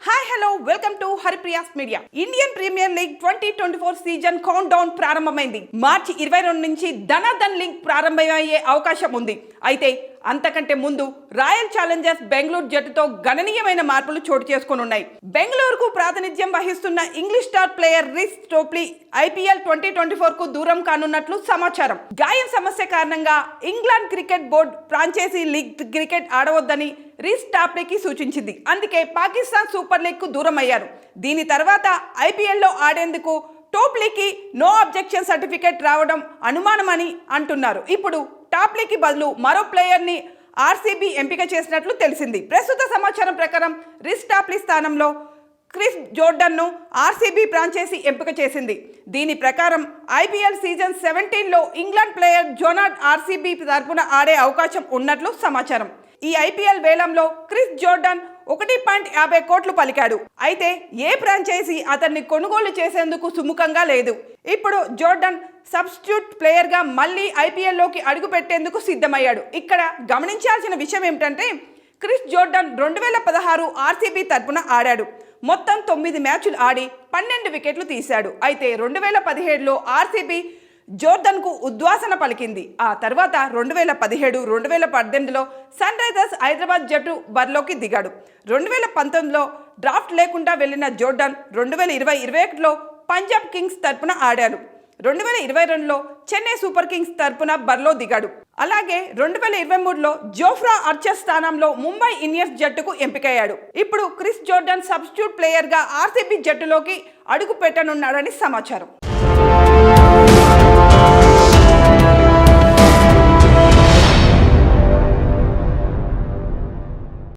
Hi hello welcome to Haripriya's media. Indian Premier League 2024 season countdown ప్రారంభమైంది. మార్చి 22 నుంచి ధనాధన్ league ప్రారంభమయ్యే అవకాశం ఉంది. అయితే అంతకంటే ముందు రాయల్ ఛాలెంజర్స్ బెంగళూరు జట్టుతో గణనీయమైన మార్పులు చోటు చేసుకోనున్నాయి. బెంగళూరుకు ప్రాతినిధ్యం వహిస్తున్న English star player Reece Topley IPL 2024 కు దూరం కానున్నట్లు సమాచారం. గాయం సమస్య కారణంగా England cricket board franchise league cricket ఆడవద్దని రిస్ టాప్లీకి సూచించింది. అందుకే పాకిస్తాన్ సూపర్ లీగ్ కు దూరం అయ్యారు. దీని తర్వాత ఐపీఎల్లో ఆడేందుకు టోప్లీకి నో అబ్జెక్షన్ సర్టిఫికేట్ రావడం అనుమానమని అంటున్నారు. ఇప్పుడు టాప్లీకి బదులు మరో ప్లేయర్ని ఆర్సీబీ ఎంపిక చేసినట్లు తెలిసింది. ప్రస్తుత సమాచారం ప్రకారం రిస్ టాప్లీ స్థానంలో క్రిస్ జోర్డన్ను ఆర్సీబీ ఫ్రాంచైజీ ఎంపిక చేసింది. దీని ప్రకారం ఐపీఎల్ సీజన్ 17లో ఇంగ్లాండ్ ప్లేయర్ జోనార్డ్ ఆర్సీబీ తరపున ఆడే అవకాశం ఉన్నట్లు సమాచారం. ఈ ఐపీఎల్ వేలంలో క్రిస్ జోర్డన్ 1.50 కోట్లు పలికాడు. అయితే ఏ ఫ్రాంచైజీ అతన్ని కొనుగోలు చేసేందుకు సుముఖంగా లేదు. ఇప్పుడు జోర్డన్ సబ్స్టిట్యూట్ ప్లేయర్గా మళ్ళీ ఐపీఎల్లోకి అడుగు పెట్టేందుకు సిద్ధమయ్యాడు. ఇక్కడ గమనించాల్సిన విషయం ఏమిటంటే క్రిస్ జోర్డన్ 2016 ఆర్సీబీ తరపున ఆడాడు. మొత్తం 9 మ్యాచ్లు ఆడి 12 వికెట్లు తీశాడు. అయితే 2017లో ఆర్సీబీ జోర్డన్కు ఉద్వాసన పలికింది. ఆ తర్వాత 2017, 2018లో సన్ రైజర్స్ హైదరాబాద్ జట్టు బరిలోకి దిగాడు. 2019లో డ్రాఫ్ట్ లేకుండా వెళ్లిన జోర్డన్ 2020-21లో పంజాబ్ కింగ్స్ తరపున ఆడాడు. 2022లో చెన్నై సూపర్ కింగ్స్ తరపున బరిలో దిగాడు. అలాగే 2023లో జోఫ్రా ఆర్చర్ స్థానంలో ముంబై ఇండియన్స్ జట్టుకు ఎంపికయ్యాడు. ఇప్పుడు క్రిస్ జోర్డన్ సబ్స్టిట్యూట్ ప్లేయర్గా ఆర్సీబీ జట్టులోకి అడుగు పెట్టనున్నాడని సమాచారం.